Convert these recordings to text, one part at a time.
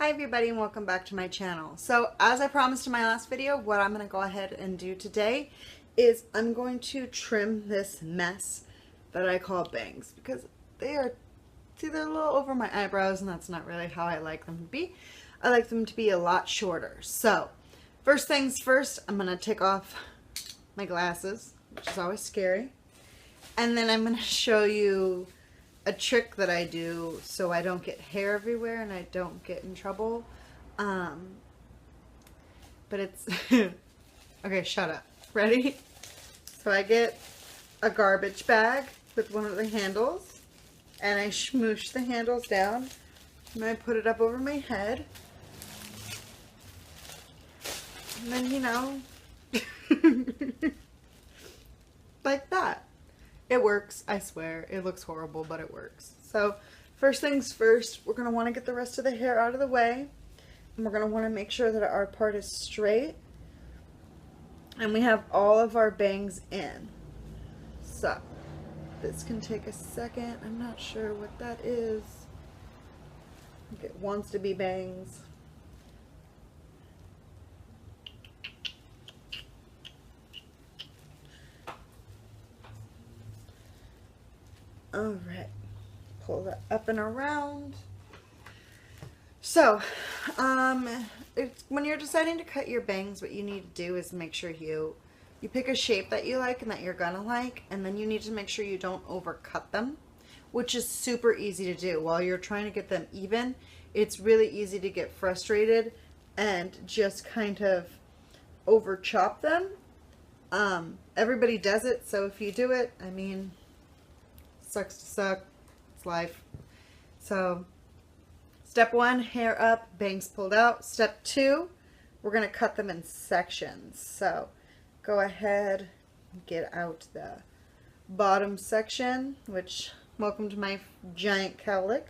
Hi everybody and welcome back to my channel. So as I promised in my last video, what I'm going to go ahead and do today is I'm going to trim this mess that I call bangs because they're a little over my eyebrows and that's not really how I like them to be. I like them to be a lot shorter. So first things first, I'm going to take off my glasses, which is always scary. And then I'm going to show you a trick that I do so I don't get hair everywhere and I don't get in trouble. But it's okay, shut up. Ready? So I get a garbage bag with one of the handles and I smoosh the handles down and I put it up over my head. And then, you know, like that. It works, I swear. It looks horrible, but it works. So, first things first, we're going to want to get the rest of the hair out of the way. And we're going to want to make sure that our part is straight. And we have all of our bangs in. So, this can take a second. I'm not sure what that is. It wants to be bangs. Alright, pull that up and around. So, when you're deciding to cut your bangs, what you need to do is make sure you pick a shape that you like and that you're gonna like, and then you need to make sure you don't overcut them, which is super easy to do. While you're trying to get them even, it's really easy to get frustrated and just kind of over chop them. Everybody does it, so if you do it, I mean, sucks to suck, it's life. So step one, hair up, bangs pulled out. Step two, we're going to cut them in sections. So go ahead and get out the bottom section, which, welcome to my giant cowlick.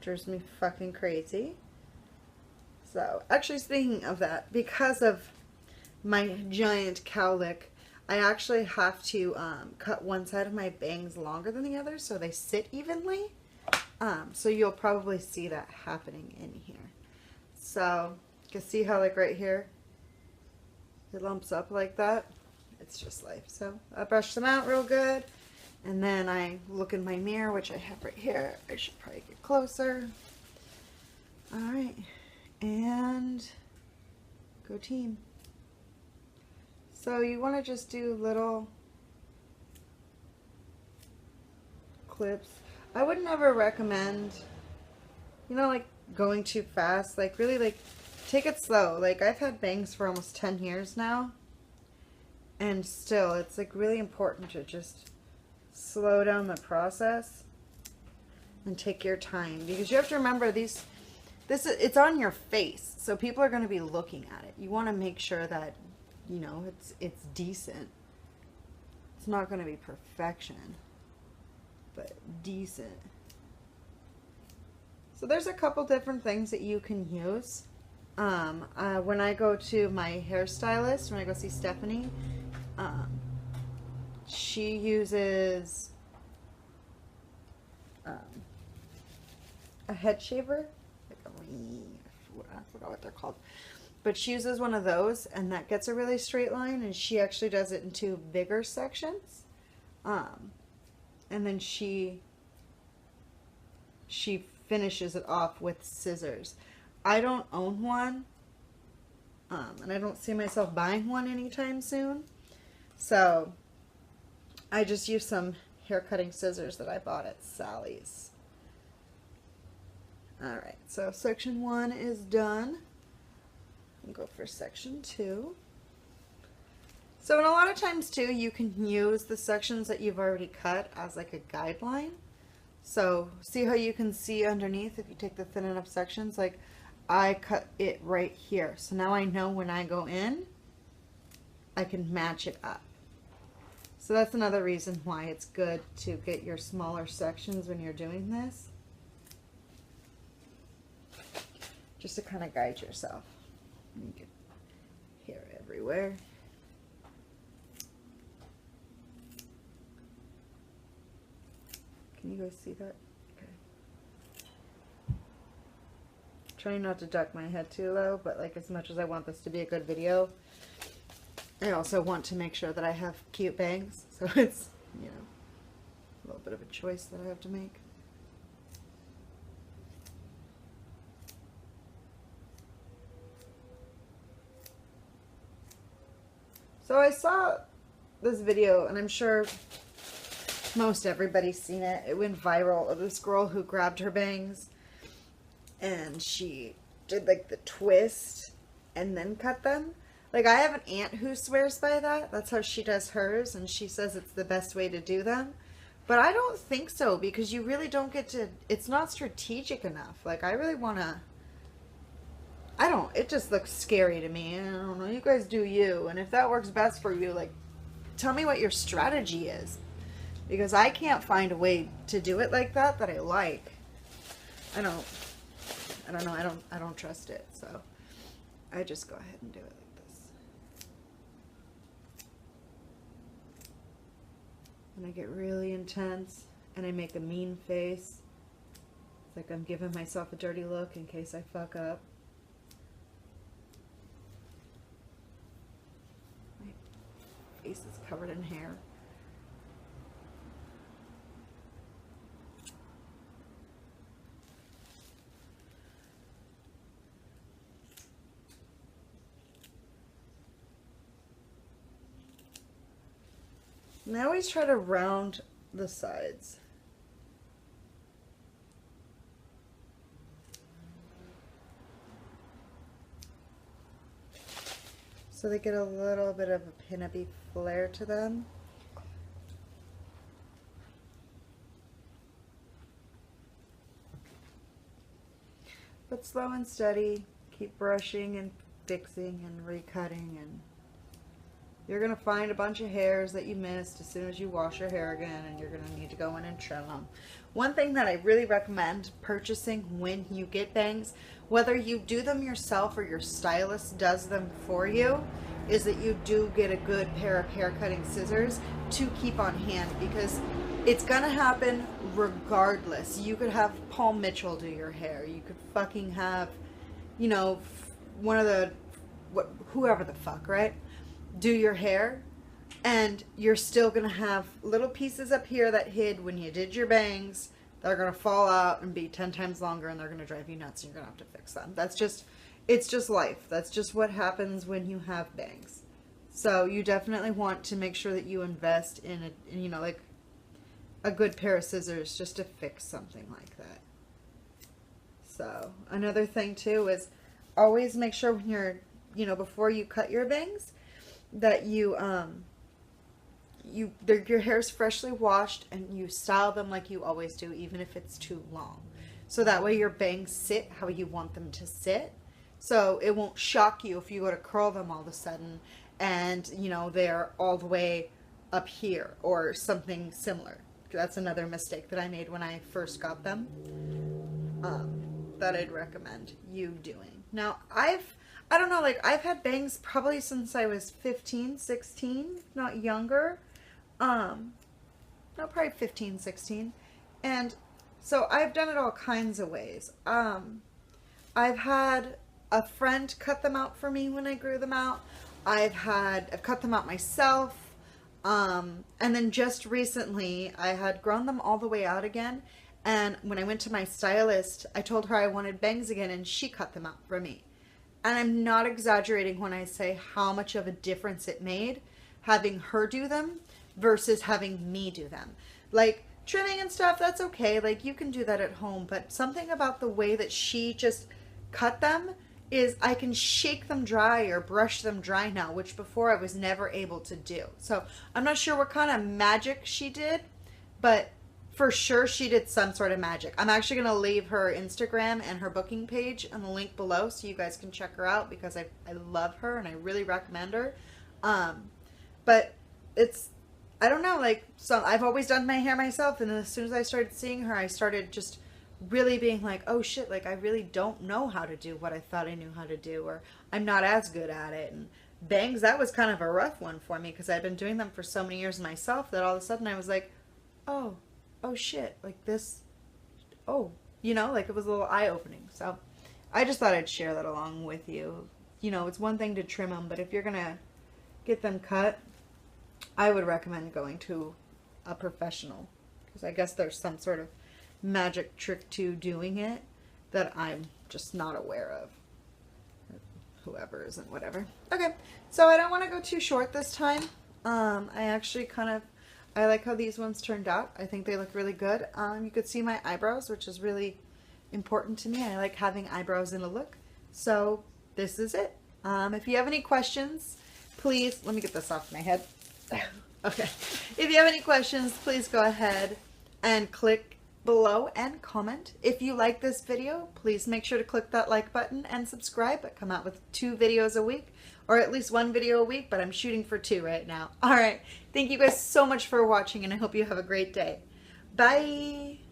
Drives me fucking crazy. So actually, speaking of that, because of my giant cowlick, I actually have to cut one side of my bangs longer than the other so they sit evenly. So you'll probably see that happening in here. So you can see how, like, right here it lumps up like that. It's just life. So I brush them out real good and then I look in my mirror, which I have right here. I should probably get closer. Alright, and go team. So you want to just do little clips. I would never recommend, you know, like going too fast. Like really, like, take it slow. Like, I've had bangs for almost 10 years now, and still it's like really important to just slow down the process and take your time, because you have to remember it's on your face, so people are going to be looking at it. You want to make sure that, you know, it's decent. It's not going to be perfection, but decent. So there's a couple different things that you can use. When I go to my hairstylist, when I go see Stephany, she uses a head shaver, like I forgot what they're called. But she uses one of those, and that gets a really straight line, and she actually does it in two bigger sections. And then she finishes it off with scissors. I don't own one, and I don't see myself buying one anytime soon. So I just use some hair cutting scissors that I bought at Sally's. Alright, so section 1 is done. And go for section 2. So, and a lot of times too, you can use the sections that you've already cut as like a guideline. So see how you can see underneath if you take the thin enough sections, like I cut it right here. So now I know when I go in, I can match it up. So that's another reason why it's good to get your smaller sections when you're doing this, just to kind of guide yourself. You get hair everywhere. Can you guys see that? Okay. Trying not to duck my head too low, but like as much as I want this to be a good video, I also want to make sure that I have cute bangs. So it's, you know, a little bit of a choice that I have to make. So I saw this video, and I'm sure most everybody's seen it. It went viral of this girl who grabbed her bangs and she did like the twist and then cut them. Like, I have an aunt who swears by that. That's how she does hers, and she says it's the best way to do them. But I don't think so, because you really don't get to, it's not strategic enough. Like, I really want to, it just looks scary to me. I don't know, you guys do you. And if that works best for you, like, tell me what your strategy is. Because I can't find a way to do it like that I like. I don't know, I don't trust it. So I just go ahead and do it like this. And I get really intense and I make a mean face. It's like I'm giving myself a dirty look in case I fuck up. My face is covered in hair. And I always try to round the sides. So they get a little bit of a pin-uppy flair to them. But slow and steady, keep brushing and fixing and recutting, and you're going to find a bunch of hairs that you missed as soon as you wash your hair again, and you're going to need to go in and trim them. One thing that I really recommend purchasing when you get bangs, whether you do them yourself or your stylist does them for you, is that you do get a good pair of hair cutting scissors to keep on hand, because it's going to happen regardless. You could have Paul Mitchell do your hair. You could fucking have, you know, one of the, whoever the fuck, right? Do your hair, and you're still going to have little pieces up here that hid when you did your bangs that are going to fall out and be 10 times longer, and they're going to drive you nuts, and you're going to have to fix them. That's just, it's just life. That's just what happens when you have bangs. So you definitely want to make sure that you invest in a, you know, like a good pair of scissors just to fix something like that. So another thing too is always make sure when you're, you know, before you cut your bangs, that you your hair's freshly washed, and you style them like you always do, even if it's too long. So that way your bangs sit how you want them to sit. So it won't shock you if you go to curl them all of a sudden and, you know, they're all the way up here or something similar. That's another mistake that I made when I first got them, that I'd recommend you doing. Now, I don't know, like, I've had bangs probably since I was 15, 16, not younger. No, probably 15, 16. And so I've done it all kinds of ways. I've had a friend cut them out for me when I grew them out. I've cut them out myself. And then just recently I had grown them all the way out again. And when I went to my stylist, I told her I wanted bangs again, and she cut them out for me. And I'm not exaggerating when I say how much of a difference it made having her do them versus having me do them. Like, trimming and stuff, that's okay. Like, you can do that at home. But something about the way that she just cut them is I can shake them dry or brush them dry now, which before I was never able to do. So I'm not sure what kind of magic she did, but for sure she did some sort of magic. I'm actually going to leave her Instagram and her booking page in the link below so you guys can check her out, because I love her and I really recommend her. But it's, I don't know, like, so I've always done my hair myself, and as soon as I started seeing her, I started just really being like, oh shit, like, I really don't know how to do what I thought I knew how to do, or I'm not as good at it. And bangs, that was kind of a rough one for me, because I've been doing them for so many years myself that all of a sudden I was like, oh shit, like this, oh, you know, like, it was a little eye-opening. So I just thought I'd share that along with you. You know, it's one thing to trim them, but if you're gonna get them cut, I would recommend going to a professional, because I guess there's some sort of magic trick to doing it that I'm just not aware of. Whoever isn't, whatever. Okay, so I don't want to go too short this time. I actually I like how these ones turned out. I think they look really good. You could see my eyebrows, which is really important to me. I like having eyebrows in a look. So this is it. If you have any questions, please, let me get this off my head. Okay. If you have any questions, please go ahead and click below and comment. If you like this video, please make sure to click that like button and subscribe. I come out with 2 videos a week, or at least 1 video a week, but I'm shooting for 2 right now. All right. Thank you guys so much for watching, and I hope you have a great day. Bye.